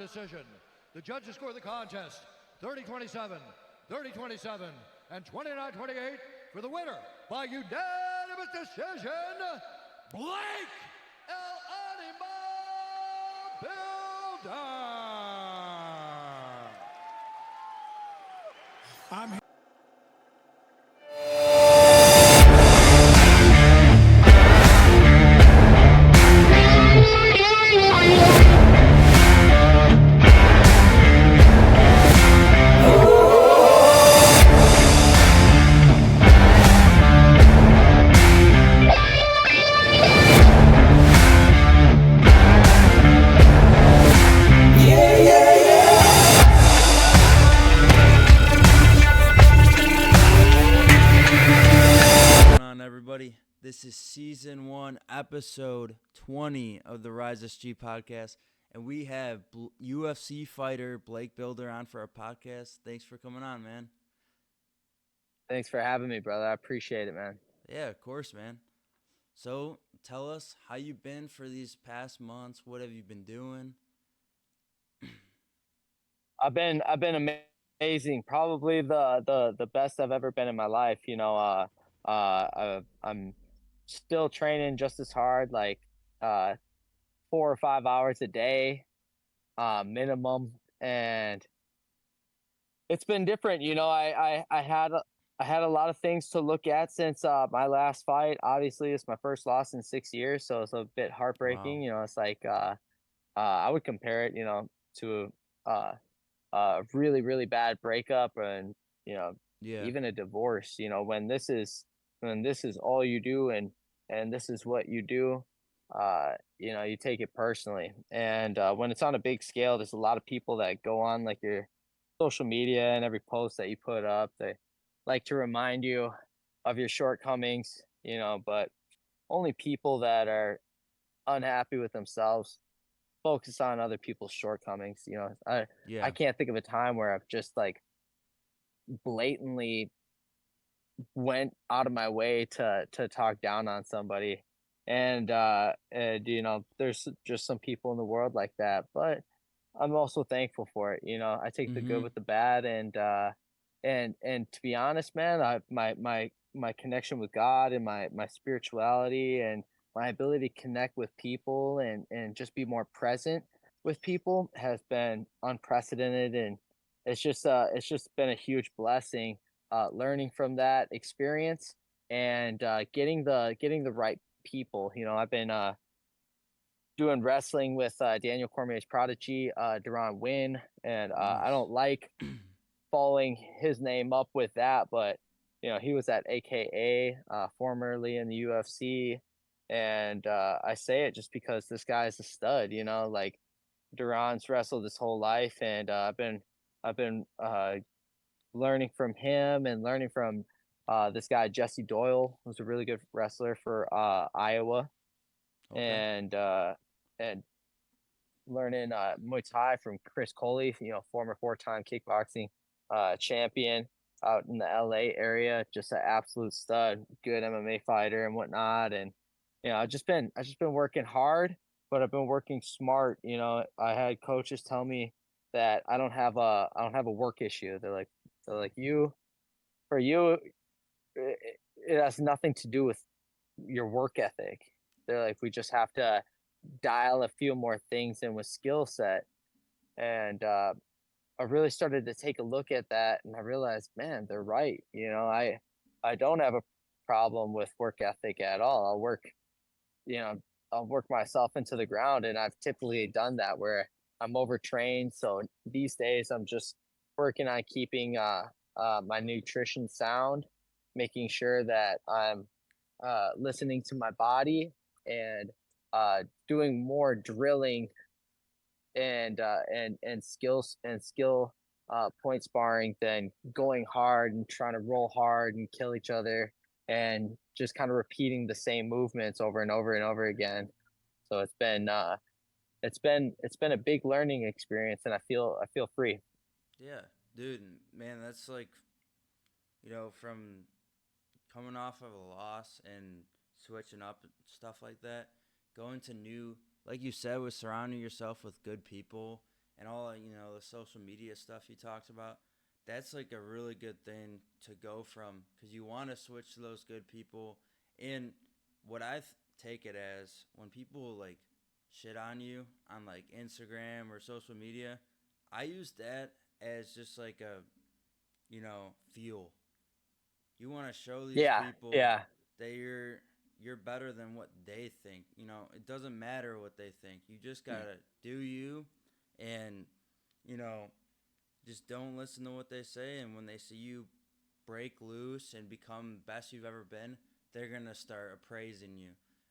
Decision. The judges score the contest 30-27, 30-27, and 29-28 for the winner by unanimous decision, Blake Bilder. I'm everybody. This is season 1, episode 20 of the Rise SG podcast, and we have UFC fighter Blake Bilder on for our podcast. Thanks for coming on, man. Thanks for having me, brother. I appreciate it, man. Yeah, of course, man. So tell us how you've been for these past months. What have you been doing? I've been amazing. Probably the best I've ever been in my life. I'm still training just as hard, like 4 or 5 hours a day, minimum, and it's been different. I had a lot of things to look at since my last fight. Obviously, it's my first loss in 6 years, so it's a bit heartbreaking. Wow. It's like I would compare it, to a really, really bad breakup and, Yeah. even a divorce. When this is all you do and this is what you do, you take it personally. And when it's on a big scale, there's a lot of people that go on like your social media and every post that you put up. They like to remind you of your shortcomings, but only people that are unhappy with themselves focus on other people's shortcomings. I Yeah. can't think of a time where I've just like blatantly went out of my way to talk down on somebody. And there's just some people in the world like that, but I'm also thankful for it. I take the good Mm-hmm. with the bad, and to be honest, man, my connection with God and my spirituality and my ability to connect with people and just be more present with people has been unprecedented, and it's just been a huge blessing, learning from that experience and getting the right people. I've been doing wrestling with Daniel Cormier's prodigy, Deron Wynn, and I Nice. don't like following his name up with that, but he was at AKA, formerly in the UFC, and I say it just because this guy is a stud. Like Duran's wrestled his whole life, and I've been learning from him and learning from this guy Jesse Doyle, who's a really good wrestler for Iowa, Okay. and learning Muay Thai from Chris Coley, former 4-time kickboxing champion out in the LA area, just an absolute stud, good MMA fighter and whatnot. And I've just been working hard, but I've been working smart. I had coaches tell me that I don't have a work issue. They're like you for you, it has nothing to do with your work ethic. They're like, we just have to dial a few more things in with skill set. And I really started to take a look at that, and I realized, man, they're right. I don't have a problem with work ethic at all. You know, I'll work myself into the ground, and I've typically done that where I'm overtrained. So these days, I'm just working on keeping my nutrition sound, making sure that I'm listening to my body and doing more drilling and skill point sparring than going hard and trying to roll hard and kill each other and just kind of repeating the same movements over and over and over again. So it's been a big learning experience, and I feel free. Yeah, dude, man, that's like, from coming off of a loss and switching up and stuff like that, going to new, like you said, with surrounding yourself with good people and all, the social media stuff you talked about, that's like a really good thing to go from, because you want to switch to those good people. And what take it as, when people like shit on you on like Instagram or social media, I use that as just like a, fuel. You want to show these Yeah, people yeah, that you're better than what they think. It doesn't matter what they think. You just gotta do you, and you know, just don't listen to what they say. And when they see you break loose and become best you've ever been, they're gonna start appraising you,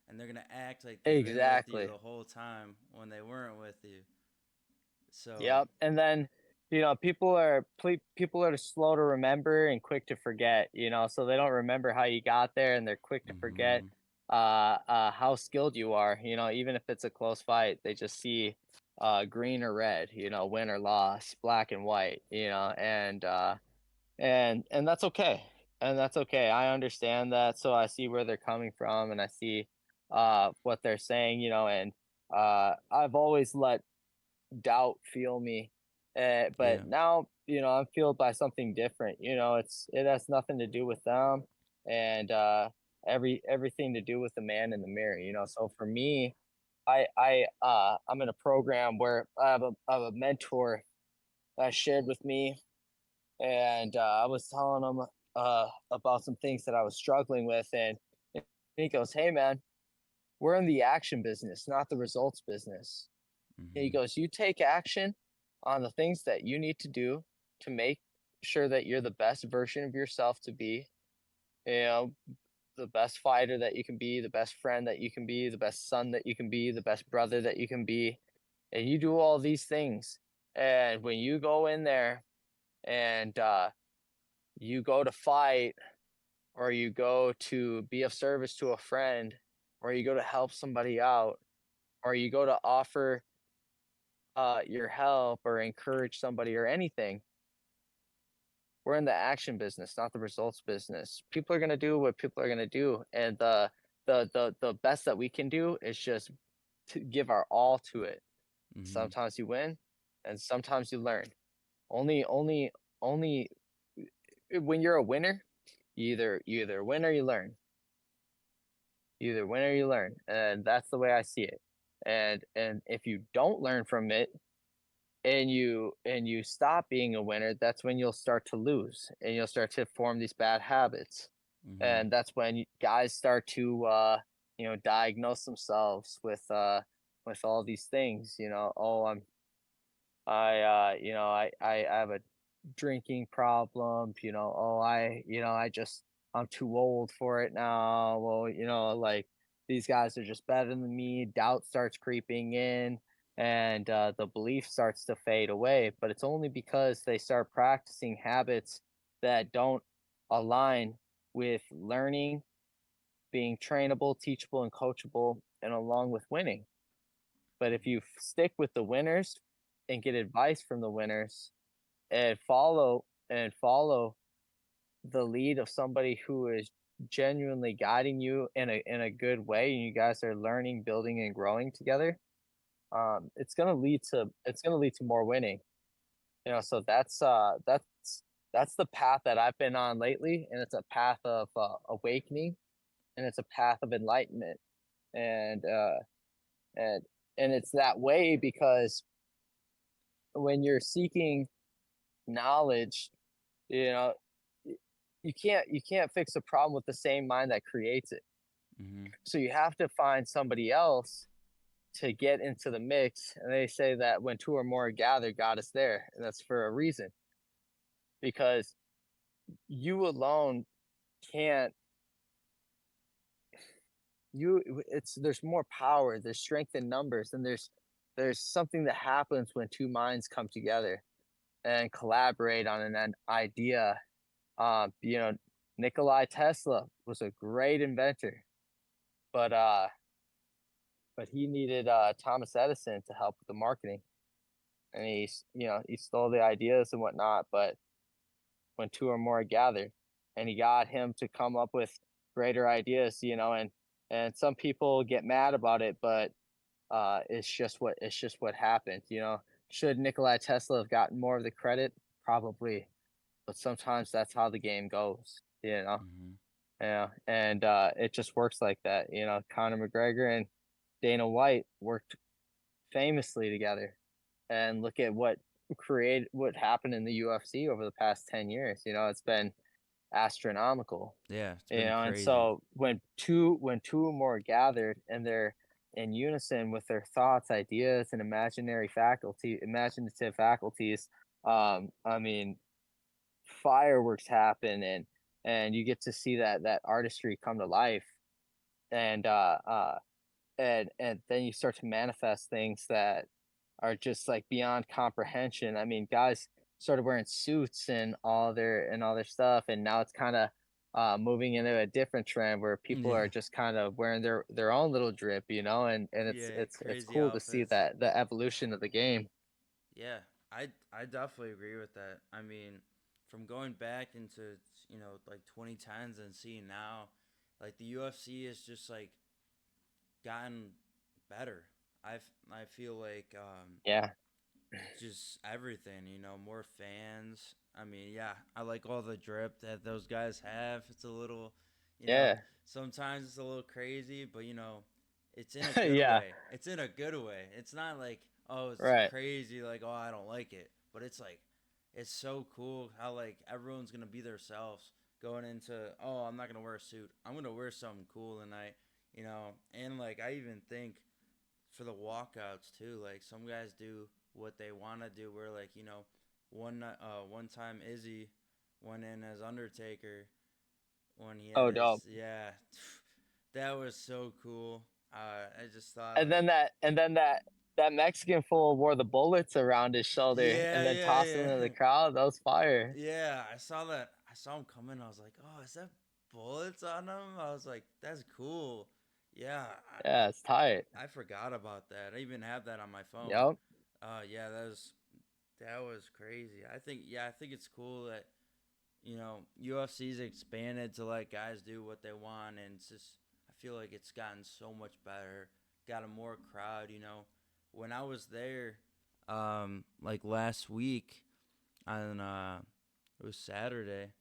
and they're gonna act like they've been with you exactly. the whole time when they weren't with you. So, Yep. And then, people are slow to remember and quick to forget, so they don't remember how you got there, and they're quick to forget mhm, how skilled you are, even if it's a close fight. They just see green or red, win or loss, black and white, and that's okay. And that's okay. I understand that. So I see where they're coming from, and I see what they're saying, and I've always let doubt feel me. But yeah, now, I'm fueled by something different. It has nothing to do with them, and everything to do with the man in the mirror. So for me, I'm in a program where I have a mentor that shared with me, and I was telling him about some things that I was struggling with, and he goes, "Hey man, we're in the action business, not the results business." He mhm, goes, "You take action on the things that you need to do to make sure that you're the best version of yourself to be, you know, the best fighter that you can be, the best friend that you can be, the best son that you can be, the best brother that you can be. And you do all these things. And when you go in there and you go to fight, or you go to be of service to a friend, or you go to help somebody out, or you go to offer your help or encourage somebody or anything, we're in the action business, not the results business. People are gonna do what people are gonna do, and the best that we can do is just to give our all to it. mhm, Sometimes you win, and sometimes you learn. Only when you're a winner, you either win or you learn. You either win or you learn, and that's the way I see it. And if you don't learn from it, and you stop being a winner, that's when you'll start to lose, and you'll start to form these bad habits. mhm, And that's when guys start to diagnose themselves with all these things. Oh, I have a drinking problem. Oh, I'm too old for it now. Well, like, these guys are just better than me. Doubt starts creeping in, and the belief starts to fade away. But it's only because they start practicing habits that don't align with learning, being trainable, teachable, and coachable, and along with winning. But if you stick with the winners and get advice from the winners, and follow the lead of somebody who is genuinely guiding you in a good way, and you guys are learning, building, and growing together, it's gonna lead to more winning. So that's the path that I've been on lately, and it's a path of awakening, and it's a path of enlightenment, and and and it's that way because when you're seeking knowledge, you know you can't fix a problem with the same mind that creates it. mhm, So you have to find somebody else to get into the mix, and they say that when two or more are gathered, God is there, and that's for a reason, because you alone can't. There's more power, there's strength in numbers, and there's something that happens when two minds come together and collaborate on an idea. um you know Nikolai Tesla was a great inventor, but he needed Thomas Edison to help with the marketing, and he stole the ideas and whatnot. But when two or more are gathered, and he got him to come up with greater ideas, and some people get mad about it, but it's just what happened. should Nikolai Tesla have gotten more of the credit? Probably, but sometimes that's how the game goes, you know. Hmm. Yeah, and it just works like that, you know. Conor McGregor and Dana White worked famously together, and look at what happened in the UFC over the past 10 years. You know, it's been astronomical. Yeah, it's You been know, and crazy. so when two or more gathered and they're in unison with their thoughts, ideas, and imaginative faculties, I mean, fireworks happen, and you get to see that artistry come to life, and and then you start to manifest things that are just like beyond comprehension. I mean, guys started wearing suits and all their stuff, and now it's kind of moving into a different trend where people are Yeah. just kind of wearing their own little drip, you know, and it's Yeah, it's crazy cool to see outfits. that the evolution of the game. Yeah, I definitely agree with that. I mean, from going back into like 2010s and seeing now, like the UFC is just like gotten better. I feel like Yeah. just everything, more fans. I mean, yeah, I like all the drip that those guys have. It's a little, you know, Yeah. sometimes it's a little crazy, but it's in a good Yeah. way. It's in a good way. It's not like, oh, it's Right. crazy, like, oh, I don't like it. But it's like, it's so cool how like everyone's gonna be themselves going into, oh, I'm not gonna wear a suit. I'm gonna wear something cool tonight, and like I even think for the walkouts too. Like some guys do what they want to do. Where like one time Izzy went in as Undertaker when he had Oh, dope. his that was so cool. I just thought And like then that Mexican fool wore the bullets around his shoulder yeah and then yeah tossed them yeah into the crowd. That was fire. yeah. I saw that. I saw him coming. I was like, oh, is that bullets on him? I was like, that's cool. Yeah, Yeah, it's tight. I forgot about that. I even have that on my phone. Yep. Yeah, that was crazy. I think it's cool that UFC's expanded to let guys do what they want, and it's just I feel like it's gotten so much better, got a more crowd. When I was there, like last week on it was Saturday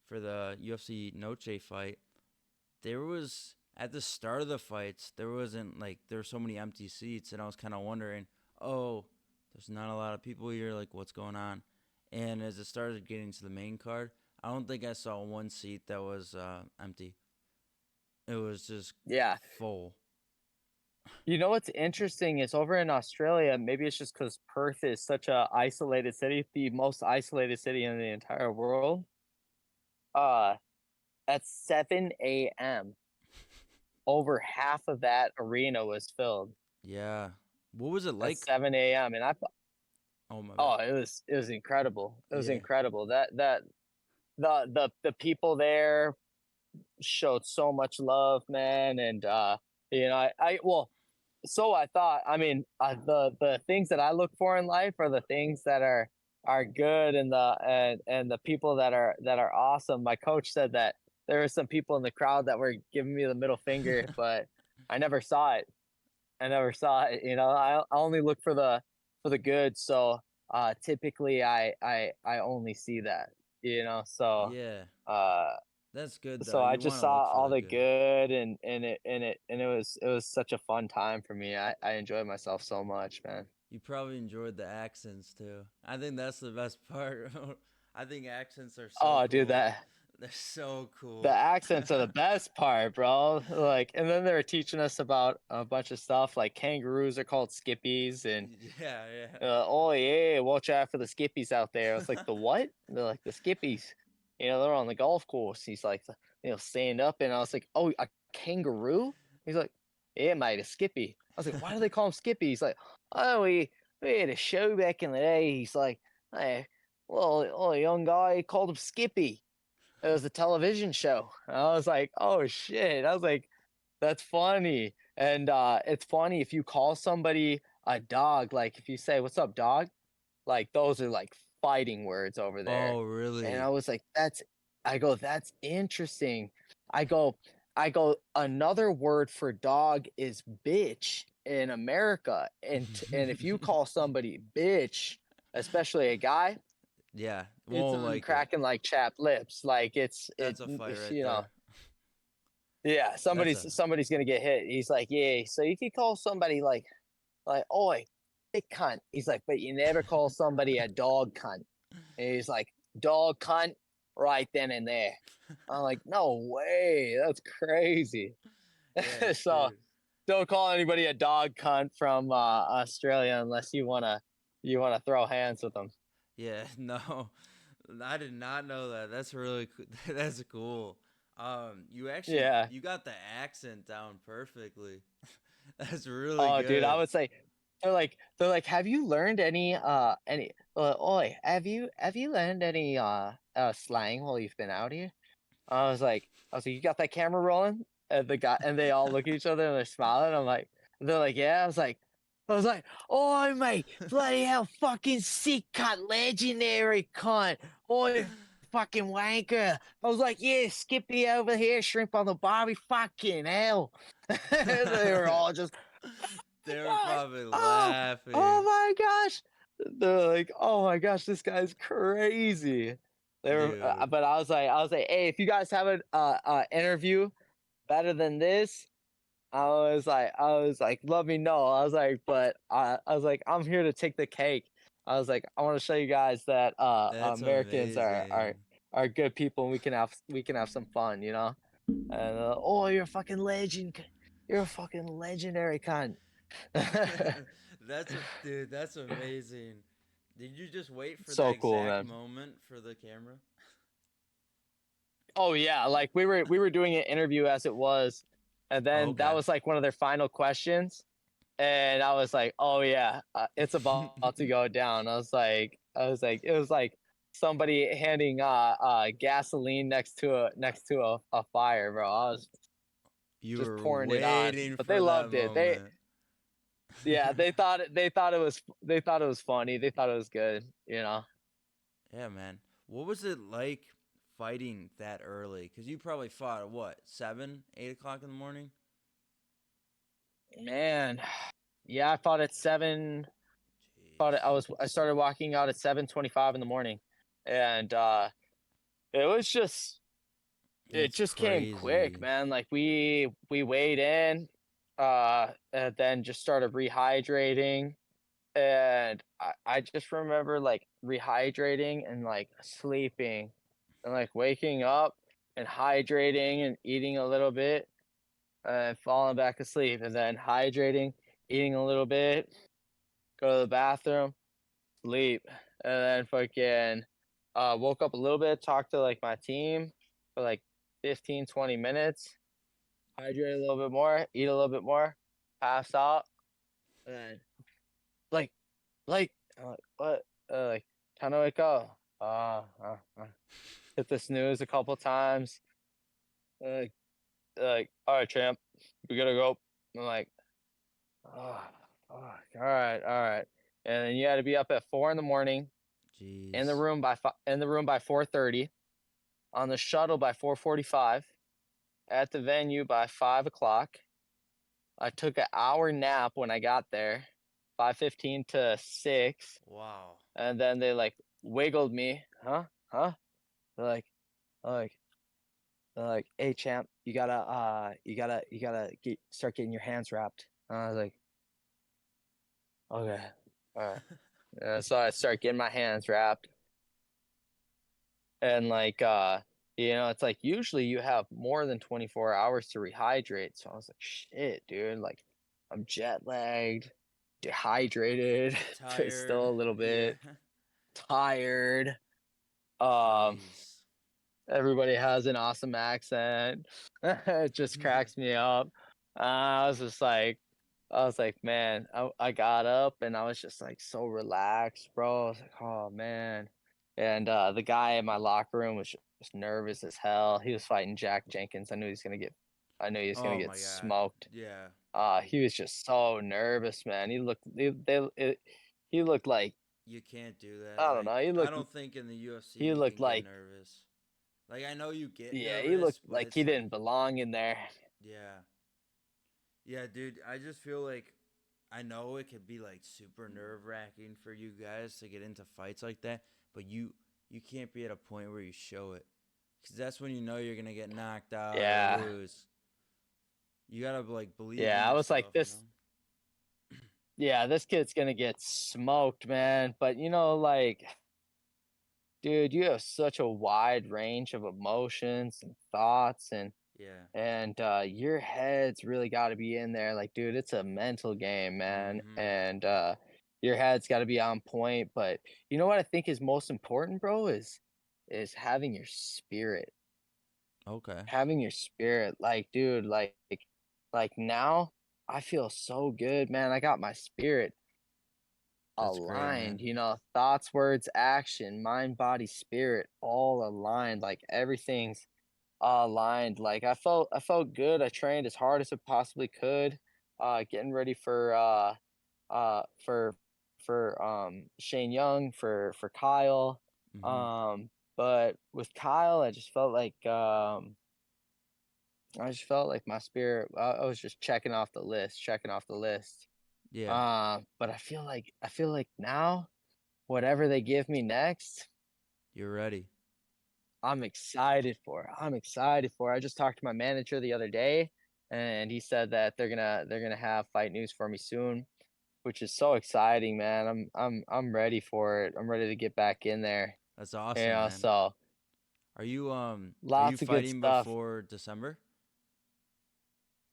for the UFC Noche fight. There was at the start of the fights, there wasn't like there were so many empty seats, and I was kind of wondering, oh, there's not a lot of people here. Like, what's going on? And as it started getting to the main card, I don't think I saw one seat that was empty. It was just Yeah. full. You know what's interesting is over in Australia, maybe it's just because Perth is such a isolated city, the most isolated city in the entire world. Uh, at 7 a.m., over half of that arena was filled Yeah. What was it at like? 7 a.m. And Oh my bad. oh, it was incredible. It was Yeah. incredible. That the people there showed so much love, man, and well, so I thought. I mean, the things that I look for in life are the things that are good, and the people that are awesome. My coach said that there were some people in the crowd that were giving me the middle finger, but I never saw it. I never saw it. You know, I only look for the good. So typically I only see that. You know, Yeah. uh That's good though. so I You just want to look saw for all the the good. good, and it was such a fun time for me. I enjoyed myself so much, man. You probably enjoyed the accents too. I think that's the best part. I think accents are so Oh, dude, cool. that They're so the cool. accents are the best part, bro. Like, and then they were teaching us about a bunch of stuff, like kangaroos are called skippies, and Yeah, oh yeah, watch out for the skippies out there. I was like, the what? And they're like, the skippies. You know, they're on the golf course. He's like, stand up, and I was like, oh, a kangaroo? He's like, yeah, mate, a skippy. I was like, why do they call him Skippy? He's like, oh, we had a show back in the day. He's like, hey, well, oh, a young guy he called him Skippy. It was a television show. And I was like, oh shit. I was like, that's funny. And it's funny if you call somebody a dog, like if you say, what's up, dog? Like those are like fighting words over there. Oh, And I really? was like, that's interesting. I go, I go, another word for dog is bitch. in America, and if you call somebody bitch, especially a guy, Yeah, it's won't on like it. cracking like chapped lips. Like That's a fight right there. Yeah, That's a somebody's gonna get hit. He's like, yeah, so you could call somebody like, oi, dick cunt. He's like, but you never call somebody a dog cunt. And he's like, dog cunt, right then and there. I'm like, no way, that's crazy. yeah, So dude. don't call anybody a dog cunt from Australia unless you wanna throw hands with them. Yeah, no, I did not know that. That's really that's cool. You actually Yeah. you got the accent down perfectly. That's really Oh, dude, I good. would say they're like, have you learned any oi, have you learned any slang while you've been out here? I was like, you got that camera rolling? And they all look at each other and they're smiling. They're like, yeah. I was like, oi, mate, bloody hell, fucking sick cunt, legendary cunt, oi, fucking wanker. I was like, yeah, Skippy over here, shrimp on the barbie, fucking hell. They were all just, They were God, probably oh, laughing. oh my gosh. They're like, oh my gosh, this guy's crazy. Dude. But I was like, hey, if you guys have an interview better than this, I was like, let me know. I was like, I'm here to take the cake. I was like, I want to show you guys that That's Americans amazing. are good people and we can have some fun, you know. And oh, you're a fucking legend. You're a fucking legendary cunt. Dude, that's amazing. Did you just wait for the So cool, exact man. moment for the camera? Oh yeah, like we were doing an interview as it was, and Oh, then that okay. was like one of their final questions, and I was like, oh yeah, it's about to go down. It was like somebody handing gasoline next to a fire, bro. I was You just were pouring it on, waiting but they for that loved it. moment. They thought it was funny. They thought it was good, you know. Yeah, man. What was it like fighting that early? Because you probably fought at what, 7, 8 o'clock in the morning? Man, yeah, I fought at 7. Jeez. I started walking out at 7:25 in the morning, and it was just it It's just came quick, crazy. man. Like we weighed in, and then just started rehydrating, and I just remember like rehydrating and like sleeping, and like waking up and hydrating and eating a little bit, and falling back asleep, and then hydrating, eating a little bit, go to the bathroom, sleep, and then fucking woke up a little bit, talked to like my team for like 15, 20 minutes, hydrate a little bit more, eat a little bit more, pass out, and then like I'm like what like time to wake up. Hit the snooze a couple times. Like all right, champ, we gotta go. I'm like, oh, fuck. All right. And then you had to be up at 4 in the morning, Jeez. in the room by 4:30, on the shuttle by 4:45, at the venue by 5 o'clock. I took an hour nap when I got there, 5:15 to 6, Wow. and then they like wiggled me, huh? They're like, they're like, they're like, hey champ, you gotta start getting your hands wrapped. And I was like, okay, all right. So I start getting my hands wrapped, and like you know, it's like usually you have more than 24 hours to rehydrate. So I was like, shit, dude, like I'm jet lagged, dehydrated, Tired. still a little Yeah. bit tired. um Jeez. Everybody has an awesome accent. It just cracks me up. I was just like, I was like, man, I got up and I was just like so relaxed, bro. I was like, oh man. And the guy in my locker room was just nervous as hell. He was fighting Jack Jenkins. I knew he was gonna Oh get my god. smoked. Yeah. He was just so nervous, man. He looked like, You can't do that. I don't Like, know. I don't think in the UFC He you looked can get like nervous. Like, I know you get yeah, he nervous, looked but like it's he like, didn't belong in there. yeah. Yeah, dude, I just feel like I know it could be like super nerve wracking for you guys to get into fights like that, but you can't be at a point where you show it, because that's when you know you're gonna get knocked out or Yeah. lose. You gotta like believe in Yeah, I was like yourself, you this. know. Yeah, this kid's gonna get smoked, man. But like, dude, you have such a wide range of emotions and thoughts, and Yeah. your head's really got to be in there. Like, dude, it's a mental game, man, Mhm. and your head's got to be on point. But you know what I think is most important, bro, is having your spirit. Okay. Having your spirit, like, dude, like now I feel so good, man. I got my spirit That's great, man. aligned, thoughts, words, action, mind, body, spirit, all aligned. Like everything's aligned. Like I felt good. I trained as hard as I possibly could, getting ready uh for Shane Young, for Kyle. Mhm. But with Kyle, I just felt like my spirit. I was just checking off the list. Yeah. But I feel like now, whatever they give me next, You're ready. I'm excited for. I'm excited for. I just talked to my manager the other day, and he said that they're gonna have fight news for me soon, which is so exciting, man. I'm ready for it. I'm ready to get back in there. That's awesome, man. So Are you lots of good fighting stuff. before December?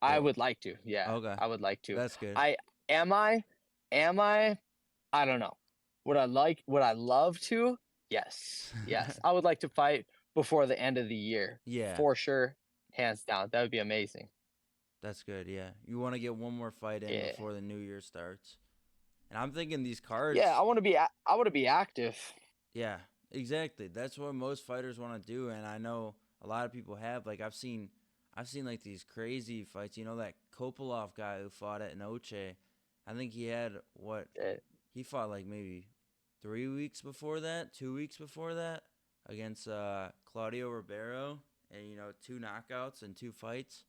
I Or would like to. Yeah, okay. I would like to. That's good. I am I am I don't know. Would I love to? Yes. Yes. I would like to fight before the end of the year. Yeah. For sure. Hands down. That would be amazing. That's good. Yeah. You want to get one more fight in Yeah. before the new year starts. And I'm thinking these Yeah, cards. I want to be active. Yeah, exactly. That's what most fighters want to do, and I know a lot of people have. Like I've seen like these crazy fights. You know that Kopolov guy who fought at Noche. I think he had what Eh, he fought like maybe 3 weeks before that, 2 weeks before that against Claudio Ribeiro, and two knockouts and two fights.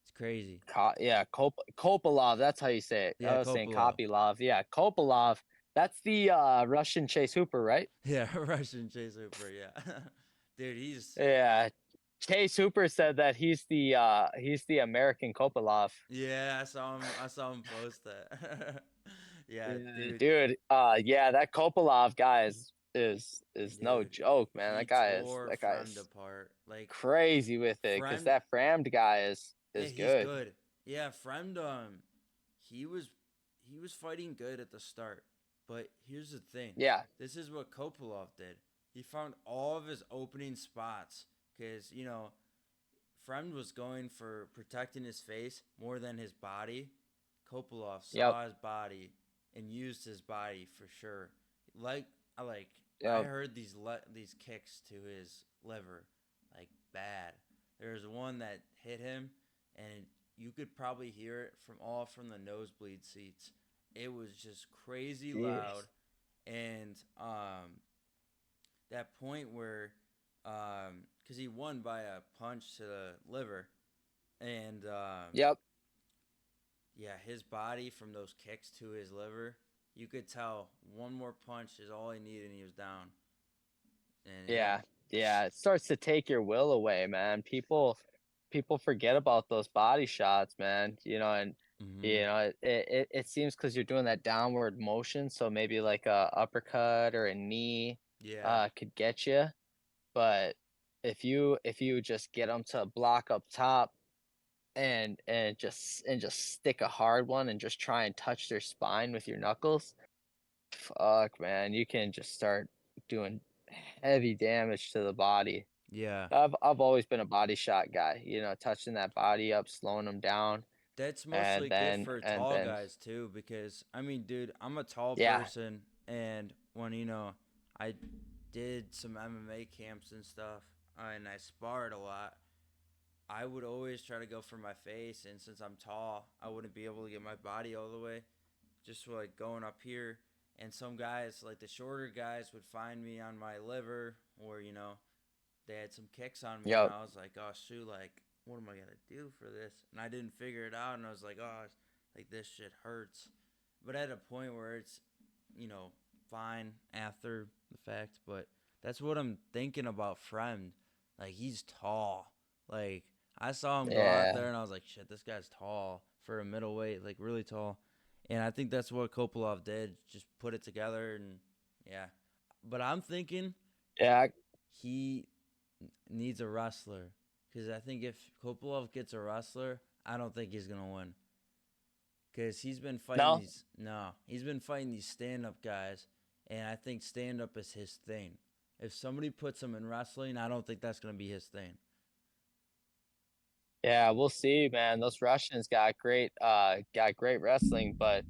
It's crazy. Yeah, Kopolov, that's how you say it. Yeah, I was saying Kopolov. Kopylov. Yeah, Kopolov. That's the Russian Chase Hooper, right? Yeah, Russian Chase Hooper. Yeah, dude, he's Yeah. Chase Hooper said that he's the American Kopolov. yeah. I saw him post that. Yeah, Yeah, dude, dude. Yeah, that Kopolov guy is no dude, joke, man. he That guy is tore that guy Fremd is apart. Like crazy with it, because Fremd, that Frammed guy is yeah, is he's good. good. Yeah, Fremd, he was he was fighting good at the start, but here's the thing. Yeah. This is what Kopolov did. He found all of his opening spots because Fremd was going for protecting his face more than his body. Kopolov Yep. saw his body and used his body for sure. Like I Yep. heard these kicks to his liver, like bad. There's one that hit him, and you could probably hear it from the nosebleed seats. It was just crazy loud, Jeez. and that point where because he won by a punch to the liver, and Yep. yeah, his body from those kicks to his liver, you could tell one more punch is all he needed, and he was down. And Yeah. Yeah. It starts to take your will away, man. People forget about those body shots, man. And mm-hmm. it seems because you're doing that downward motion, so maybe like a uppercut or a knee Yeah, could get you. But if you just get them to block up top, and just stick a hard one and just try and touch their spine with your knuckles, fuck, man, you can just start doing heavy damage to the body. yeah. I've always been a body shot guy, touching that body up, slowing them down, That's and mostly good then for and tall then guys too, because I mean, dude, I'm a tall yeah, person, and when I did some MMA camps and stuff, and I sparred a lot. I would always try to go for my face, and since I'm tall, I wouldn't be able to get my body all the way, just like going up here. And some guys, like the shorter guys, would find me on my liver, or they had some kicks on me, and yep, I was like, oh shoot, like what am I gonna do for this? And I didn't figure it out, and I was like, oh, like this shit hurts. But at a point where it's, fine after the fact. But that's what I'm thinking about Fremd. Like, he's tall. Like, I saw him go out Yeah. there and I was like, shit, this guy's tall for a middleweight, like really tall. And I think that's what Kopilov did, just put it together and yeah. But I'm thinking Yeah. he needs a wrestler because I think if Kopilov gets a wrestler, I don't think he's gonna win. Because he's been fighting No. he's been fighting these stand-up guys, and I think stand-up is his thing. If somebody puts him in wrestling, I don't think that's gonna be his thing. Yeah, we'll see, man. Those Russians got great wrestling, but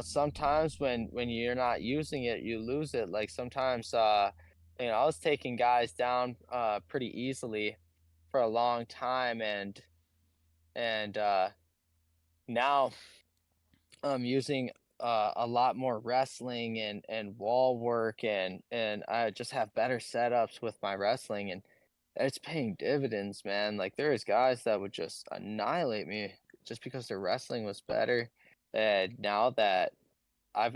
sometimes when you're not using it, you lose it. Like sometimes I was taking guys down pretty easily for a long time, and now I'm using a lot more wrestling and wall work, and I just have better setups with my wrestling, and it's paying dividends, man. Like there's guys that would just annihilate me just because their wrestling was better. And now that I've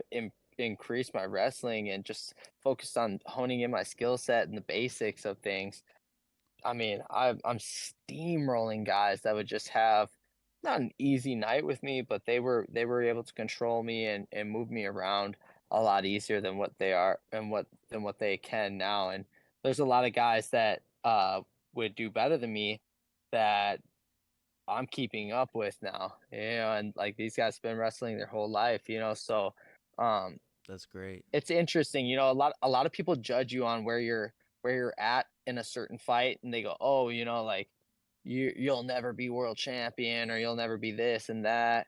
increased my wrestling and just focused on honing in my skill set and the basics of things, I mean, I'm steamrolling guys that would just have not an easy night with me, but they were able to control me and move me around a lot easier than what they are and what they can now. And there's a lot of guys that would do better than me that I'm keeping up with now. And like these guys been wrestling their whole life, so um That's great. it's interesting. A lot of people judge you on where you're at in a certain fight, and they go, "Oh, like you'll never be world champion, or you'll never be this and that."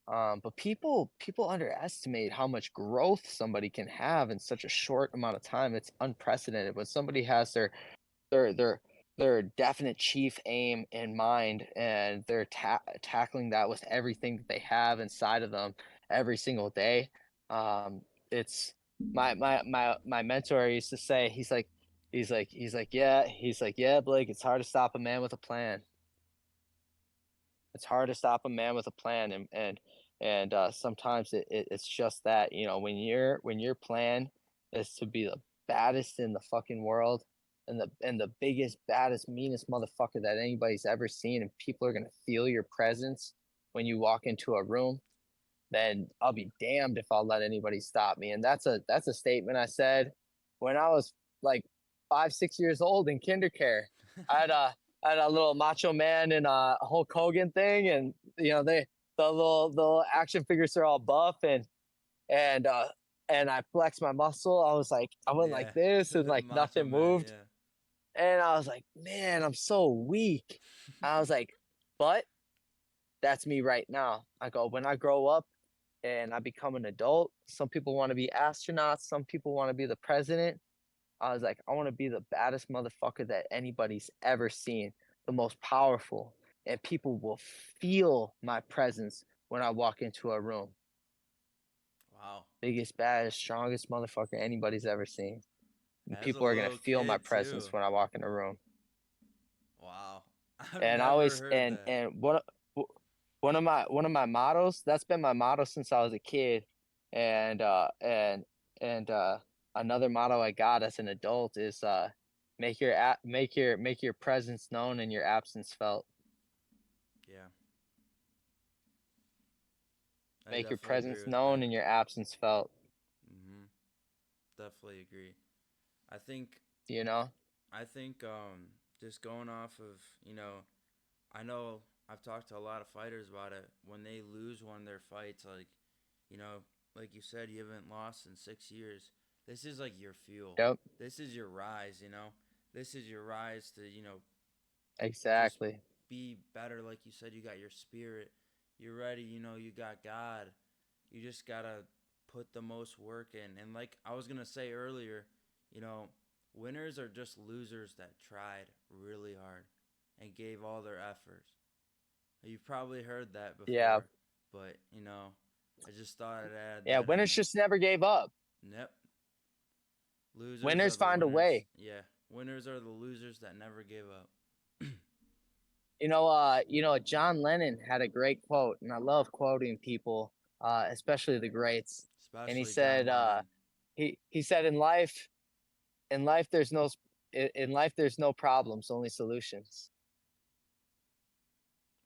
But people underestimate how much growth somebody can have in such a short amount of time. It's unprecedented. When somebody has their their their definite chief aim in mind, and they're tackling that with everything that they have inside of them every single day. um it's my mentor used to say, he's like, yeah, Blake, it's hard to stop a man with a plan. It's hard to stop a man with a plan, and sometimes it's just that, when your plan is to be the baddest in the fucking world, and the biggest, baddest, meanest motherfucker that anybody's ever seen, and people are gonna feel your presence when you walk into a room, then I'll be damned if I'll let anybody stop me. And that's a statement I said when I was like 5, 6 years old in kindergarten. I had a I had a little Macho Man and a Hulk Hogan thing, and the little action figures are all buff, and uh and I flexed my muscle. I went Yeah. like this, and like Macho nothing Man, moved, yeah. and I was like, man, I'm so weak. I was like, but that's me right now. I go, when I grow up and I become an adult, some people want to be astronauts, some people want to be the president. I was like, I want to be the baddest motherfucker that anybody's ever seen, the most powerful, and people will feel my presence when I walk into a room. Wow. Biggest, baddest, strongest motherfucker anybody's ever seen. And As a people are gonna little feel my kid too. presence when I walk in a room. Wow. I've And I never always heard and that. and one of my mottos, that's been my motto since I was a kid. And another motto I got as an adult is make your presence known and your absence felt. Yeah. I Make your definitely agree presence with known that. and your absence felt. Mhm. Definitely agree. I think You know? just going off of, I know I've talked to a lot of fighters about it. When they lose one of their fights, like, you know, like you said, you haven't lost in 6 years. This is like your fuel. Yep. This is your rise. This is your rise to, just Exactly. be better. Like you said, you got your spirit. You're ready. You got God. You just got to put the most work in. And like I was going to say earlier, you know, winners are just losers that tried really hard and gave all their efforts. You've probably heard that Yeah. before, but I just thought I'd add Yeah. that in Winners there. just never gave up. Yep. Losers are Winners the find a winners. way. Yeah. Winners are the losers that never give up. John Lennon had a great quote, and I love quoting people, especially the greats. And he Especially John said, Lennon. he said, in life in life there's no problems, only solutions.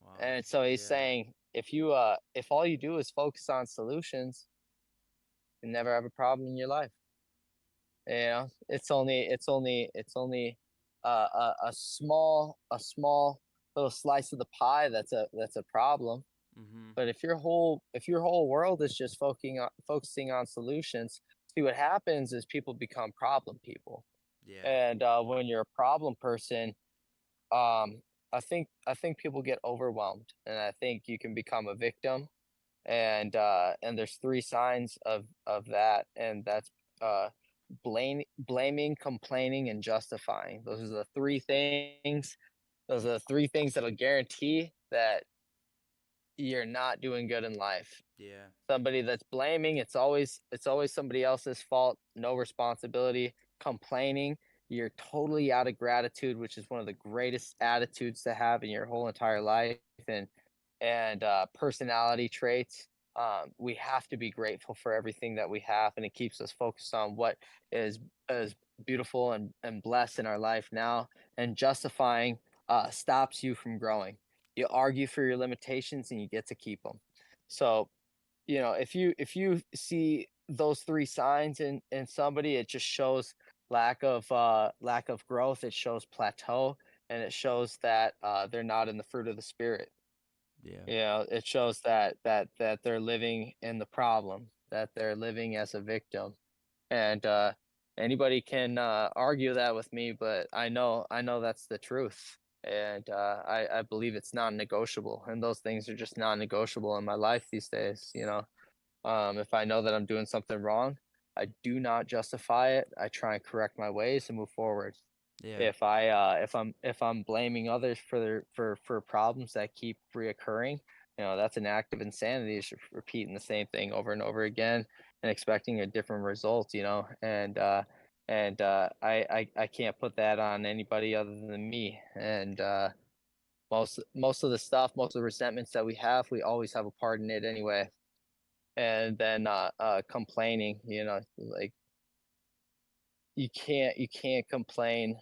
Wow. And so he's Yeah. saying, if all you do is focus on solutions, you never have a problem in your life. It's only a small little slice of the pie that's a problem. Mhm. But if your whole world is just focusing on solutions, see what happens is people become problem people. Yeah. And when you're a problem person, um, I think people get overwhelmed, and I think you can become a victim. And there's three signs of that, and that's uh, blaming, complaining, and justifying. Those are the three things. Those are the three things that'll guarantee that you're not doing good in life. Yeah. Somebody that's blaming, it's always somebody else's fault, no responsibility. Complaining, you're totally out of gratitude, which is one of the greatest attitudes to have in your whole entire life. And personality traits, we have to be grateful for everything that we have, and it keeps us focused on what is beautiful and blessed in our life now. And justifying stops you from growing. You argue for your limitations, and you get to keep them. So, if you see those three signs in somebody, it just shows lack of growth. It shows plateau, and it shows that they're not in the fruit of the spirit. Yeah. It shows that they're living in the problem, that they're living as a victim. And anybody can argue that with me, but I know that's the truth. And I believe it's non-negotiable, and those things are just non-negotiable in my life these days. If I know that I'm doing something wrong, I do not justify it. I try and correct my ways and move forward. Yeah. If I'm blaming others for problems that keep reoccurring, that's an act of insanity. It's just repeating the same thing over and over again and expecting a different result. I can't put that on anybody other than me. And most of the stuff, most of the resentments that we have, we always have a part in it anyway. And then complaining, like you can't complain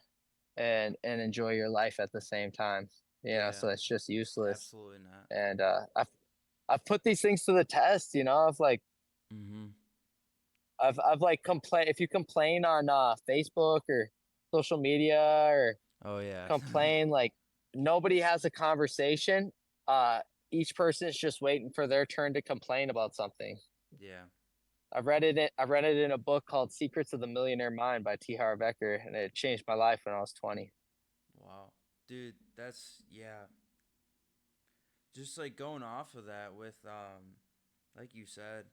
and enjoy your life at the same time. Yeah. So it's just useless. Absolutely not. And I've put these things to the test. I've like Mhm. I've like complain if you complain on Facebook or social media, or Oh yeah. complain, like, nobody has a conversation. Uh, each person is just waiting for their turn to complain about something. Yeah. I read it in a book called Secrets of the Millionaire Mind by T. Harv Eker, and it changed my life when I was 20. Wow. Dude, that's yeah. Just like going off of that with like you said,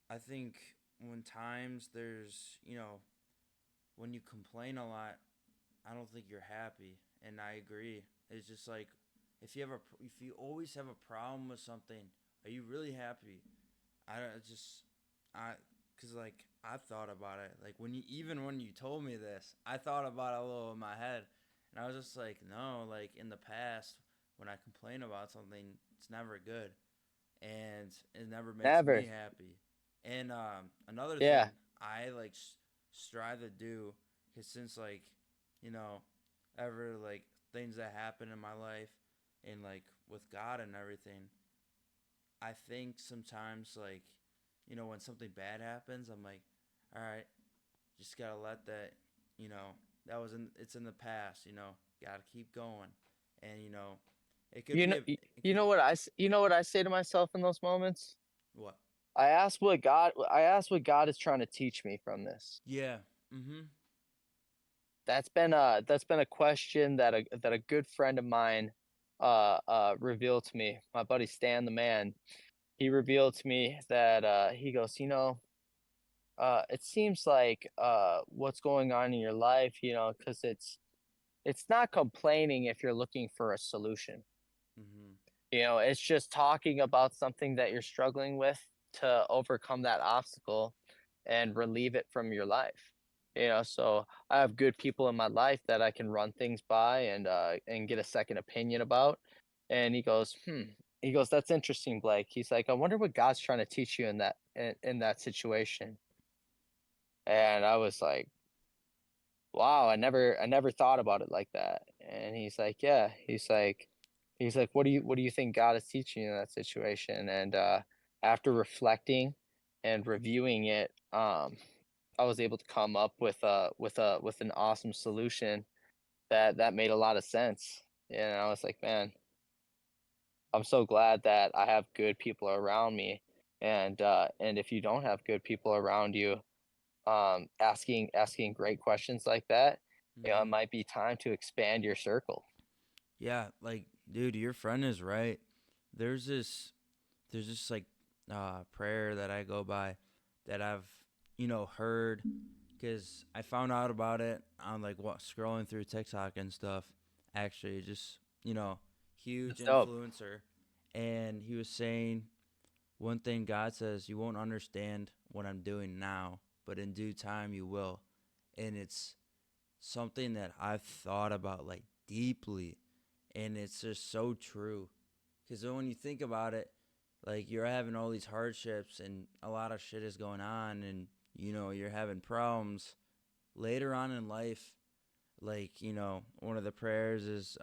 I think when times there's, when you complain a lot, I don't think you're happy, and I agree. It's just like if you always have a problem with something, are you really happy? I don't just I cuz like I've thought about it. Like when you told me this, I thought about it a little in my head, and I was just like, no, like in the past when I complain about something, it's never good, and it never makes me Never. happy. And another Yeah. thing I like strive to do is since like you know ever like things that happen in my life and like with God and everything, I think sometimes like when something bad happens, I'm like, all right, just gotta let that that was in it's in the past. Gotta keep going, and it could You be know, a it you could know what I say to myself in those moments? what I ask what God is trying to teach me from this. yeah mm-hmm That's been a question that a good friend of mine revealed to me. My buddy Stan the man. He revealed to me that he goes, it seems like what's going on in your life, because it's not complaining if you're looking for a solution. mm-hmm It's just talking about something that you're struggling with to overcome that obstacle and relieve it from your life. So I have good people in my life that I can run things by and get a second opinion about. And he goes, that's interesting, Blake. He's like, I wonder what God's trying to teach you in that situation. And I was like, wow, I never thought about it like that. And he's like, yeah, he's like, what do you think God is teaching you in that situation? And after reflecting and reviewing it, I was able to come up with an awesome solution that made a lot of sense. And I was like, man, I'm so glad that I have good people around me. And if you don't have good people around you, asking great questions like that, it Hmm. might be time to expand your circle. Yeah, like, dude, your friend is right. There's this, there's this like, prayer that I go by, that I've, heard, because I found out about it on like what scrolling through TikTok and stuff. Actually, just huge That's dope. influencer, and he was saying one thing God says: you won't understand what I'm doing now, but in due time you will, and it's something that I've thought about like deeply, and it's just so true. Because when you think about it, like you're having all these hardships and a lot of shit is going on, and you're having problems later on in life. Like one of the prayers is,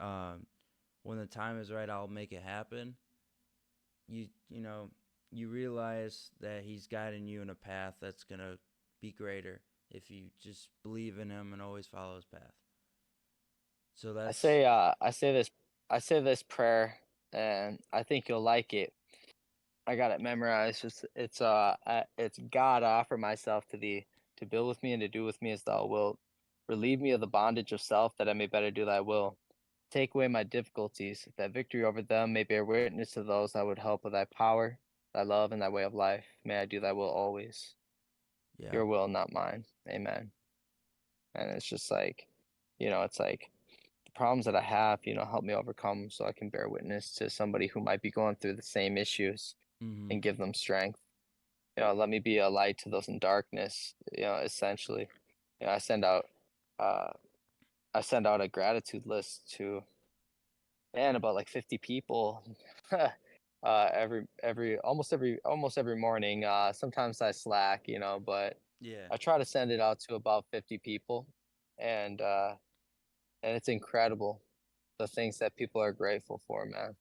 when the time is right, I'll make it happen. You realize that He's guiding you in a path that's gonna be greater if you just believe in Him and always follow His path. So I that's say I say this prayer, and I think you'll like it. I got it memorized. It's God, I offer myself to thee, to build with me and to do with me as thou wilt. Relieve me of the bondage of self, that I may better do thy will. Take away my difficulties, that victory over them may bear witness to those I would help with thy power, thy love, and thy way of life. May I do thy will always. yeah. Your will, not mine. Amen. And it's just like, it's like the problems that I have, help me overcome so I can bear witness to somebody who might be going through the same issues Mhm. and give them strength. Let me be a light to those in darkness, essentially. You know, I send out uh I send out a gratitude list to, man, about like 50 people. Almost every morning. Sometimes I slack, but Yeah. I try to send it out to about 50 people. And and it's incredible the things that people are grateful for, man.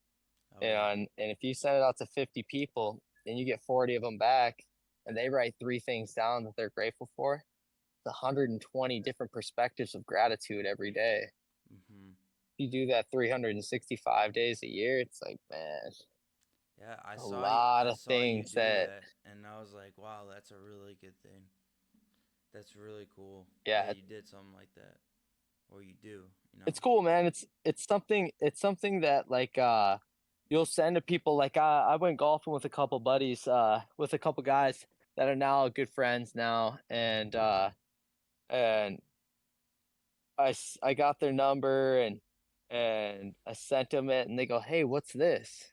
Oh yeah. And if you send it out to 50 people and you get 40 of them back and they write three things down that they're grateful for, it's 120 different perspectives of gratitude every day. Mhm. If you do that 365 days a year, it's like, man, Yeah, I a saw you lot I of saw you things do that, that, and I was like, "Wow, that's a really good thing. That's really cool yeah, that you did something like that, or you do, you know." it's cool, man. It's something that like you'll send to people. Like I went golfing with a couple buddies, with a couple guys that are now good friends now, and I got their number and I sent them it, and they go, "Hey, what's this?"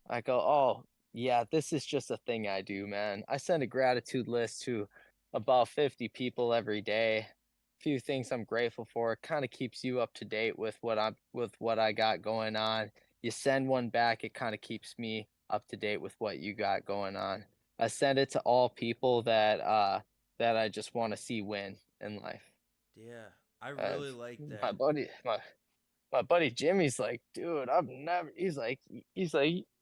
I go, "Oh, yeah, this is just a thing I do, man. I send a gratitude list to about 50 people every day. Few things I'm grateful for. Kind of keeps you up to date with what I got going on. You send one back, it kind of keeps me up to date with what you got going on. I send it to all people that I just want to see win in life. Yeah, I Uh, really like my that. buddy, my buddy Jimmy's like, dude, I've never. He's like,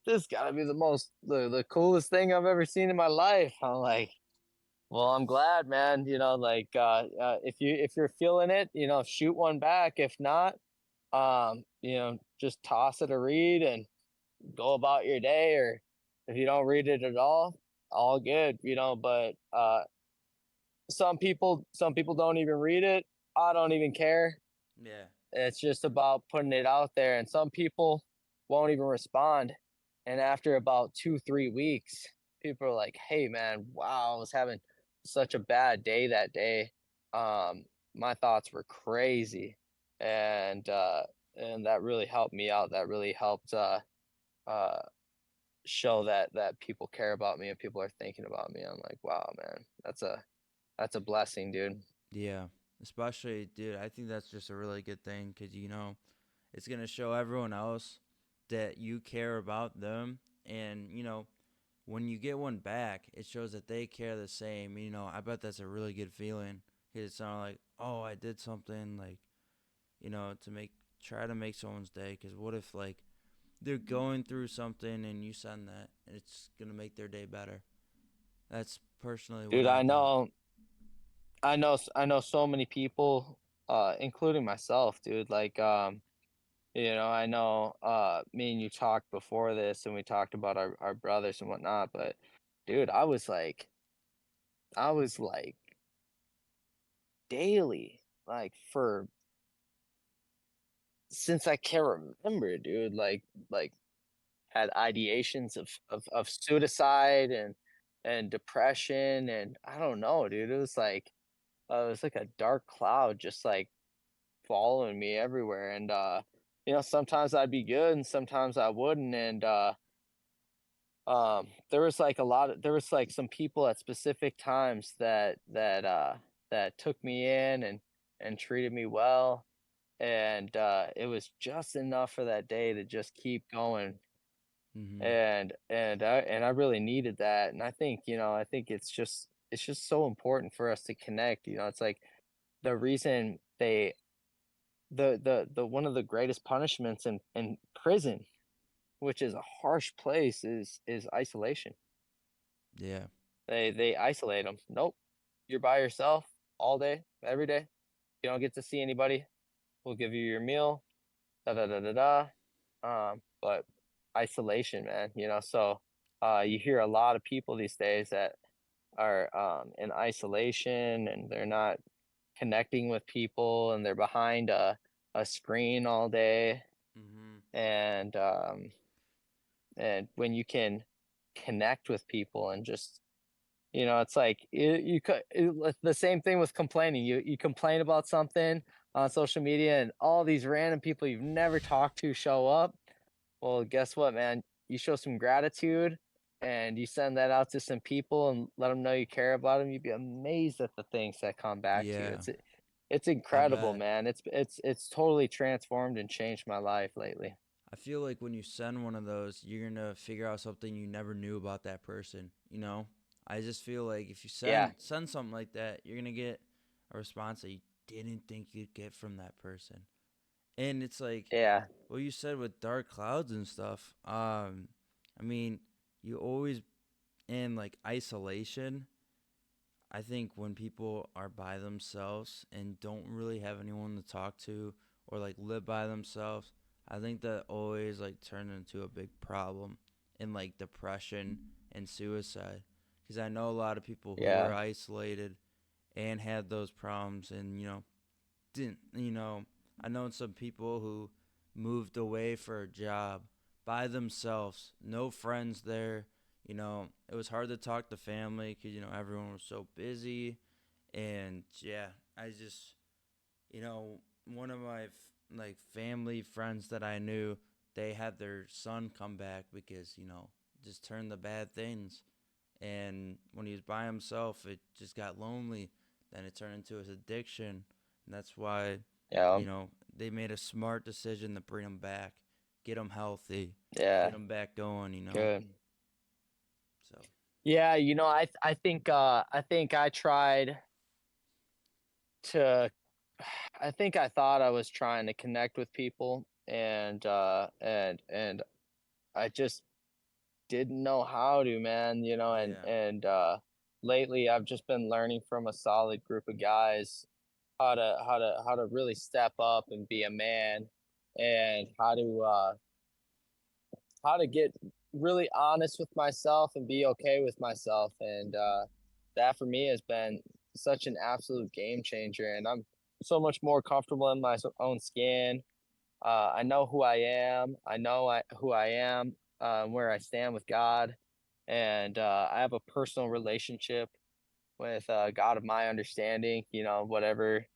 this gotta be the coolest thing I've ever seen in my life. I'm like, well, I'm That's glad, man. If you're feeling it, shoot one back. If not, just toss it a read and go about your day. Or if you don't read it at all good. But some people don't even read it. I don't even care. yeah. It's just about putting it out there, and some people won't even respond. And after about 2, 3 weeks, people are like, "Hey, man, wow, I was having such a bad day that day. My thoughts were crazy, and that really helped me out. That really helped uh, show that people care about me and people are thinking about me. I'm like, wow, man, that's a blessing, dude. Yeah, especially, dude. I think that's just a really good thing because it's gonna show everyone else that you care about them, and when you get one back, it shows that they care the same. I bet that's a really good feeling. 'Cause it's not like, oh, I did something like, to try to make someone's day. Because what if like they're going through something and you send that, and it's gonna make their day better. That's personally what Dude, I I think. know, I know so many people, including myself, dude. Like, I know, me and you talked before this, and we talked about our brothers and whatnot. But, dude, I was like daily, like for since I can remember, dude. Like had ideations of suicide and depression, and I don't know, dude. It was like a dark cloud just like following me everywhere. And sometimes I'd be good and sometimes I wouldn't. And there was like there was like some people at specific times that took me in and treated me well. And it was just enough for that day to just keep going. Mhm. And I really needed that. And I think it's just so important for us to connect. It's like the reason the one of the greatest punishments in prison, which is a harsh place, is isolation. Yeah. They isolate them. Nope, you're by yourself all day, every day. You don't get to see anybody. We'll give you your meal. Da da da da da. But isolation, man. So you hear a lot of people these days that are in isolation, and they're not connecting with people, and they're behind a screen all day. Mhm. And and when you can connect with people and just it's like the same thing with complaining. You complain about something on social media, and all these random people you've never talked to show up. Well, guess what, man? You show some gratitude and you send that out to some people and let them know you care about them. You'd be amazed at the things that come back to you. Yeah. It's I incredible, bet. man. It's totally transformed and changed my life lately. I feel like when you send one of those, you're gonna figure out something you never knew about that person. I just feel like if you Yeah, send something like that, you're gonna get a response that you didn't think you'd get from that person. And it's like yeah, what you said with dark clouds and stuff. I mean, you always in like isolation. I think when people are by themselves and don't really have anyone to talk to or like live by themselves, I think that always like turns into a big problem in like depression and suicide. Because I know a lot of people who yeah, were isolated and had those problems, and didn't I know some people who moved away for a job by themselves, no friends there. It was hard to talk to family because everyone was so busy. And yeah, I just one of my like family friends that I knew, they had their son come back because just turned the bad things. And when he was by himself, it just got lonely. Then it turned into his addiction, and that's why yeah, they made a smart decision to bring him back, get him healthy, yeah. get him back going. Good. So Yeah, I think I tried to I think I thought I was trying to connect with people, and I just didn't know how to, man. yeah, And lately I've just been learning from a solid group of guys how to really step up and be a man, and how to get really honest with myself and be okay with myself. And that for me has been such an absolute game changer. And I'm so much more comfortable in my own skin. I know who I am. Who I am, where I stand with God. And I have a personal relationship with God of my understanding. Whatever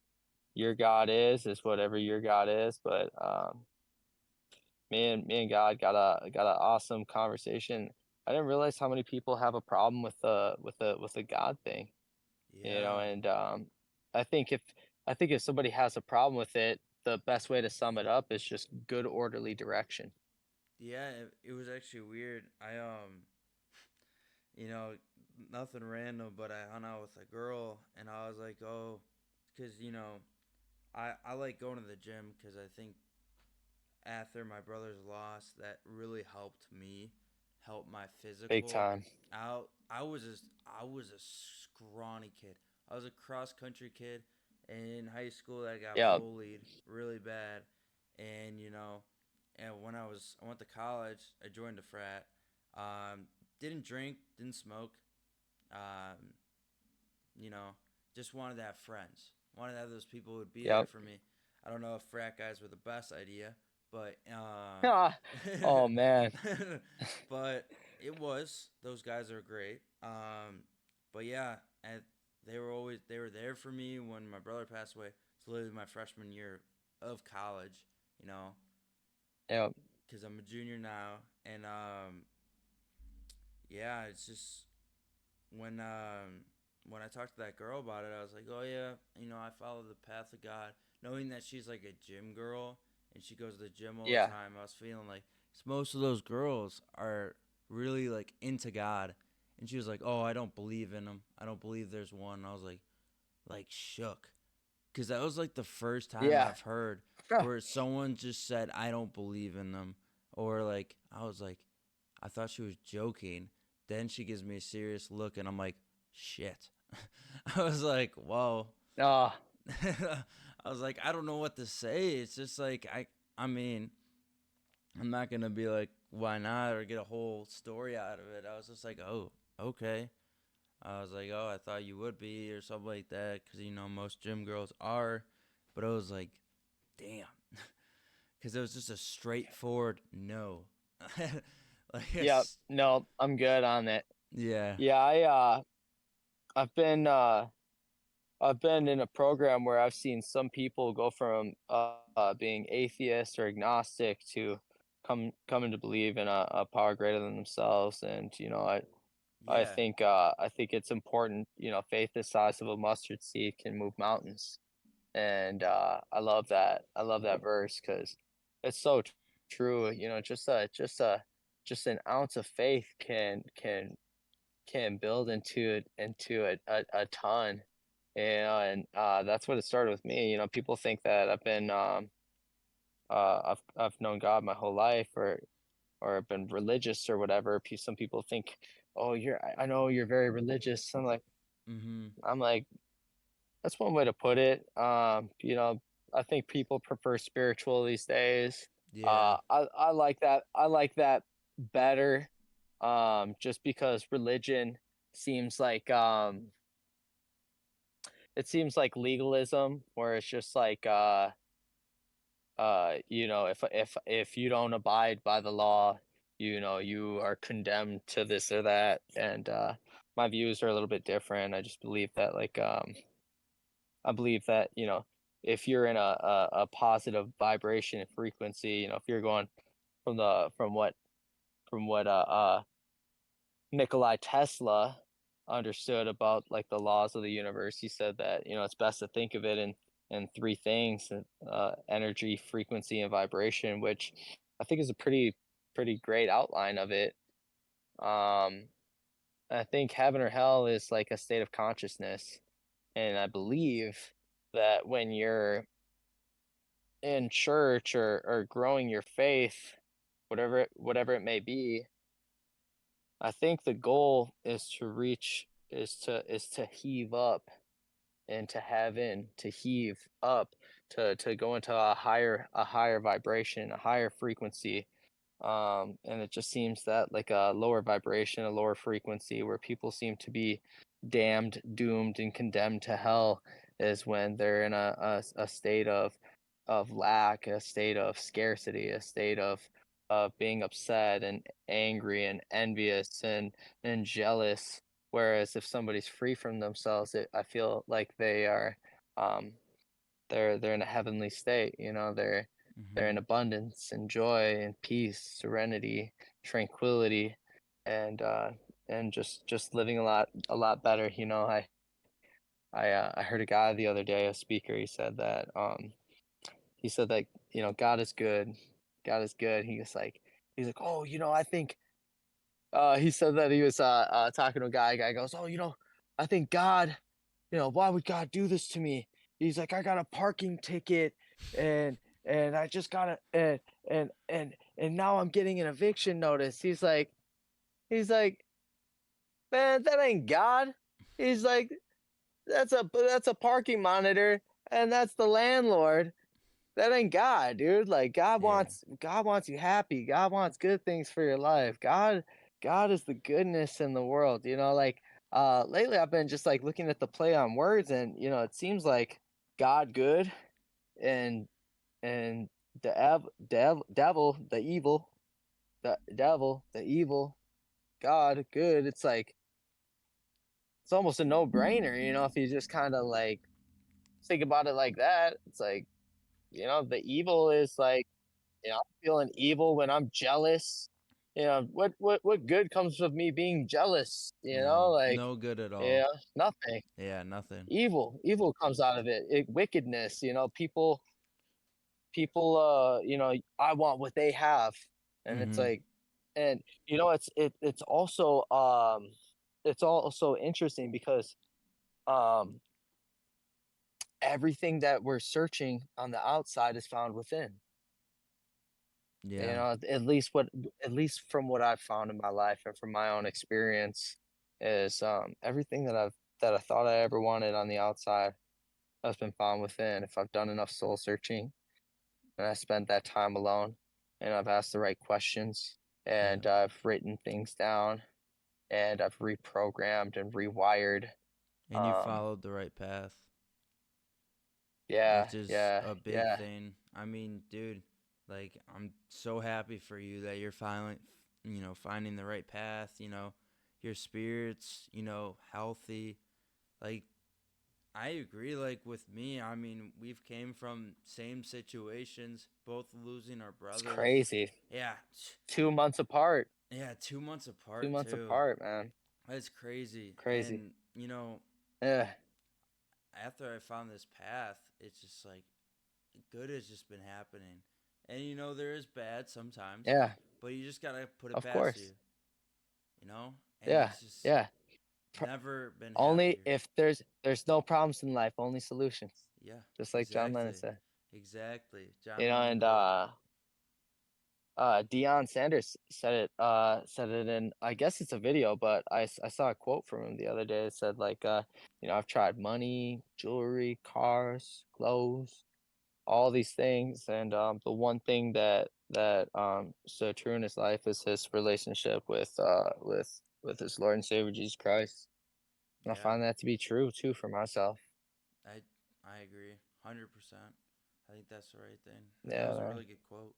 your God is whatever your God is. But me and God got an awesome conversation. I didn't realize how many people have a problem with the God thing, yeah, and I think if somebody has a problem with it, the best way to sum it up is just good orderly direction. Yeah, it was actually weird. You know, nothing random, but I hung out with a girl, and I was like, oh, because I like going to the gym because I think after my brother's loss, that really helped me, help my Big physical time. out. I was a scrawny kid. I was a cross country kid in high school that got Yeah. bullied really bad, and and when I went to college, I joined a frat. Didn't drink, didn't smoke. Um, you know, just wanted to have friends. Wanted to have those people who would be there Yep. for me. I don't know if frat guys were the best idea, but Oh man. but it was. Those guys are great. But yeah, and they were there for me when my brother passed away. It's literally my freshman year of college. You know, Yep. because I'm a junior now, and yeah, it's just when I talked to that girl about it, I was like, oh yeah, I follow the path of God, knowing that she's like a gym girl and she goes to the gym all the Yeah. time. I was feeling like most of those girls are really like into God, and she was like, oh, I don't believe in him. I don't believe there's one. And I was like shook, because that was like the first time Yeah. I've heard where someone just said I don't believe in them, or like I was like, I thought she was joking. Then she gives me a serious look, and I'm like, shit. I was like, whoa. Oh, I was like, I don't know what to say. It's just like I mean, I'm not gonna be like, why not, or get a whole story out of it. I was just like, oh, okay. I was like, oh, I thought you would be, or something like that, because most gym girls are, but I was like, damn, because it was just a straightforward no. Like, yep. No, I'm good on it. yeah, Yeah, I've been I've been in a program where I've seen some people go from being atheist or agnostic to coming to believe in a power greater than themselves. And yeah. I think it's important. Faith the size of a mustard seed can move mountains. And I love that verse because it's so true. Just an ounce of faith can build into a ton. And that's what it started with me. People think that I've known God my whole life, or I've been religious or whatever. Some people think, oh, I know you're very religious. Mm-hmm. I'm like, that's one way to put it. I think people prefer spiritual these days. Yeah. I like that. I like that better. Just because religion seems like it seems like legalism, where it's just like if you don't abide by the law, you are condemned to this or that. And my views are a little bit different. I just believe that I believe that, if you're in a positive vibration and frequency, if you're going from the from what Nikolai Tesla understood about like the laws of the universe. He said that, it's best to think of it in three things: energy, frequency, and vibration, which I think is a pretty great outline of it. Um, I think heaven or hell is like a state of consciousness, and I believe that when you're in church or growing your faith, whatever it may be, I think the goal is to reach is to heave up into heaven, to heave up, to go into a higher vibration, a higher frequency. And it just seems that like a lower vibration, a lower frequency, where people seem to be damned, doomed, and condemned to hell, is when they're in a state of lack, a state of scarcity, a state of being upset and angry and envious and jealous. Whereas if somebody's free from themselves, I feel like they are um, they're in a heavenly state. They're Mm-hmm. in abundance and joy and peace, serenity, tranquility, and and just living a lot better. I heard a guy the other day, a speaker. He said that God is good, God is good. He's like, oh, I think he said that he was talking to a guy. Guy goes, oh, I think God, why would God do this to me? He's like, I got a parking ticket, and I just got a and now I'm getting an eviction notice. He's like, man, that ain't God. He's like, that's a parking monitor, and that's the landlord. That ain't God, dude. Like Yeah. God wants you happy. God wants good things for your life. God is the goodness in the world. Like lately I've been just like looking at the play on words, and it seems like God good and devil the evil, God good. It's almost a no-brainer, if you just kind of like think about it like that. It's like, the evil is like, I'm feeling evil when I'm jealous. What good comes of me being jealous? No, Like, no good at all. yeah, nothing. Yeah, nothing. Evil comes out of it. Wickedness. People. I want what they have, and it's Mhm. like, and it's also interesting because um, everything that we're searching on the outside is found within. Yeah. At least from what I've found in my life and from my own experience is everything that I thought I ever wanted on the outside has been found within. If I've done enough soul searching and I spent that time alone and I've asked the right questions Yeah. and I've written things down and I've reprogrammed and rewired. And you Um, followed the right path, yeah, which is yeah, a big yeah. thing. I mean, dude, like I'm so happy for you that you're finally, finding the right path, your spirits, healthy. Like I agree like with me. I mean, we've came from same situations, both losing our It's brothers. crazy. Yeah. 2 months apart. Yeah, 2 months Two apart months too. apart, man. That's crazy. Crazy. And, Yeah, after I found this path, it's just like good has just been happening. And there is bad sometimes, yeah. but you just gotta put it Of past you, course. and Yeah, it's just yeah. Pro- never been Only happier. if there's no problems in life, only solutions. Yeah, Just like John Lennon exactly, said. exactly. John Lennon And quote. Deion Sanders said it in, I guess it's a video, but I saw a quote from him the other day. It said like I've tried money, jewelry, cars, clothes, all these things, and the one thing that so true in his life is his relationship with his Lord and Savior Jesus Christ. And I Yeah, find that to be true too for myself. I I agree, 100%. I think that's the right thing, and that Yeah, was a man. really good quote.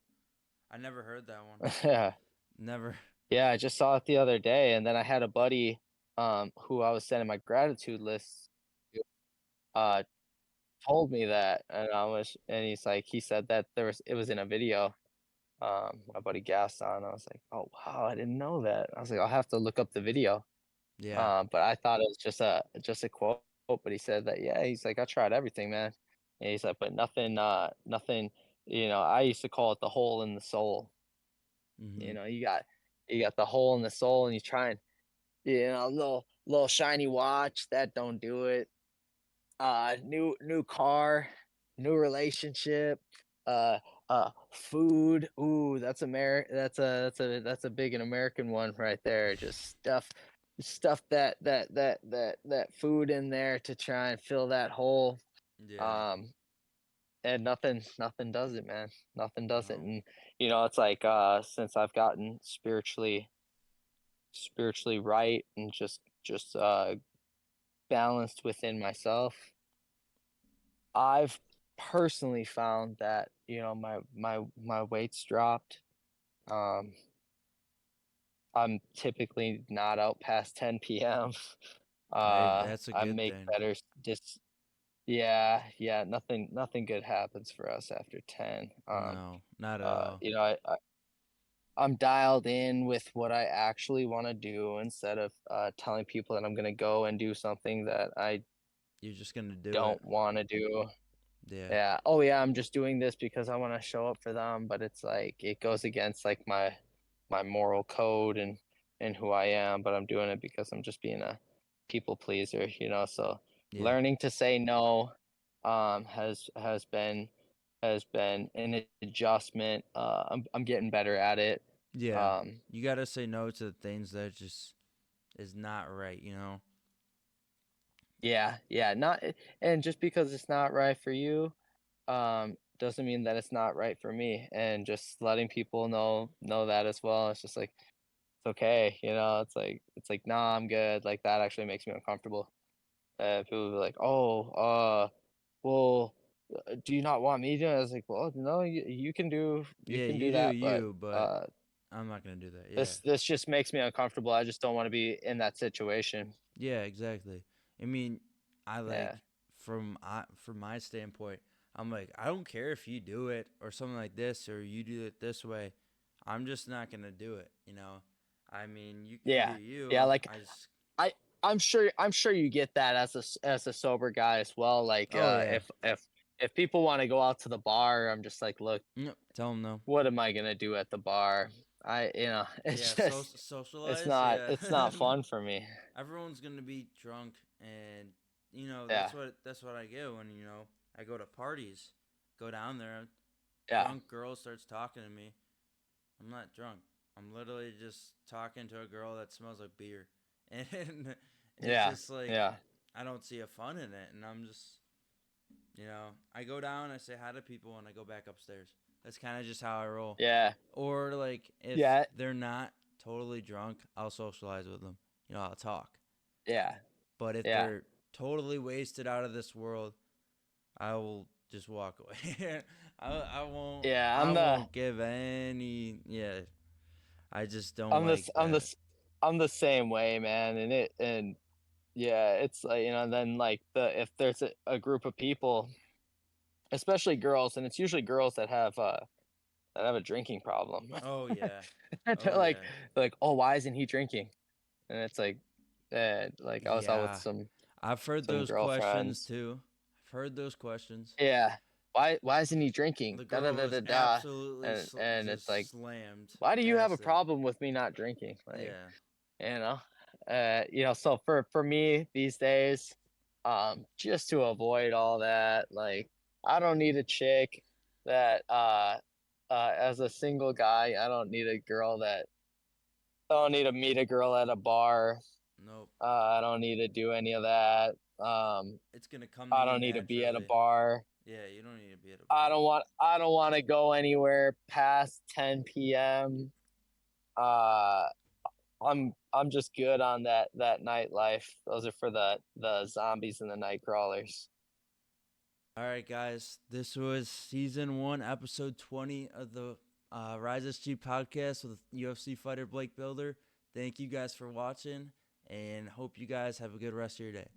I never heard that one. Yeah. Never. Yeah, I just saw it the other day, and then I had a buddy who I was sending my gratitude list to, uh told me that, and he said that it was in a video my buddy Gaston. I was like, "Oh, wow, I didn't know that." I was like, "I'll have to look up the video." Yeah. But I thought it was just a quote, but he said that, yeah, he's like, "I tried everything, man." And he's like, "But nothing, I used to call it the hole in the soul. Mhm. You got the hole in the soul, and you try and, little shiny watch, that don't do it. New car, new relationship, uh food. Ooh, that's a big and American one right there. Just stuff that food in there to try and fill that hole. Yeah. Um and nothing does it, man. Nothing does it. No. And it's like since I've gotten spiritually right and just balanced within myself, I've personally found that, my weight's dropped. Um, I'm typically not out past 10 p.m. Hey, that's a I good make thing. better just yeah, yeah, nothing good happens for us after 10. No, not at all. I'm dialed in with what I actually want to do instead of telling people that I'm gonna go and do something that you're just gonna do don't it. want to do. Yeah. Yeah. Oh yeah, I'm just doing this because I want to show up for them, but it's like it goes against like my moral code and who I am, but I'm doing it because I'm just being a people pleaser, So Yeah. learning to say no has been an adjustment. I'm getting better at it. Yeah. Um You gotta say no to the things that just is not right, yeah, not and just because it's not right for you, doesn't mean that it's not right for me. And just letting people know that as well. It's just like it's okay, it's like nah, I'm good. Like that actually makes me uncomfortable. People be like, oh, well, do you not want me to? I was like, well, no, you can do you Yeah, can you do do that, but you, but I'm not gonna do that. Yeah. this just makes me uncomfortable. I just don't want to be in that situation. Yeah, exactly. I mean, I like Yeah, from my standpoint, I'm like, I don't care if you do it or something like this or you do it this way. I'm just not gonna do it. I mean, you can do yeah, yeah. you. Like I just I I'm sure you get that as a sober guy as well. Like Oh yeah. if people want to go out to the bar, I'm just like, look, Yep. Tell them no. what am I gonna do at the bar? Yeah, It's just socialize. Yeah. it's not fun for me. Everyone's gonna be drunk, and Yeah, that's what I get when I go to parties, go down there, yeah, drunk girl starts talking to me. I'm not drunk. I'm literally just talking to a girl that smells like beer, and it's yeah, just like yeah, I don't see a fun in it, and I'm just I go down, I say hi to people, and I go back upstairs. That's kind of just how I roll. yeah, Or like if yeah, they're not totally drunk, I'll socialize with them. I'll talk. yeah, But if yeah, they're totally wasted out of this world, I will just walk away. I won't. yeah. I won't give any. Yeah, I just don't I'm the like s- I'm the that. s- I'm the same way, man. And yeah, it's like then like if there's a group of people, especially girls, and it's usually girls that have a drinking problem. Oh yeah. They're Oh like yeah. they're like, oh, why isn't he drinking? And it's like I was out with Yeah. I've heard some those questions girlfriends. too. I've heard those questions. Yeah, why isn't he drinking? The Da da girl da is da da. absolutely And it's like, just slammed why do you have a past it. problem with me not drinking? Like, Yeah. you know, So for me these days, just to avoid all that, like I don't need a chick that as a single guy, I don't need to meet a girl at a bar. Nope. I don't need to do any of that. It's gonna come to I you don't need to be at a naturally. bar. Yeah, you don't need to be at a bar. I don't want to go anywhere past 10 p.m. Uh, I'm just good on that nightlife. Those are for the zombies and the night crawlers. All right, guys. This was season 1, episode 20 of the Rise SG podcast with UFC fighter Blake Bilder. Thank you guys for watching, and hope you guys have a good rest of your day.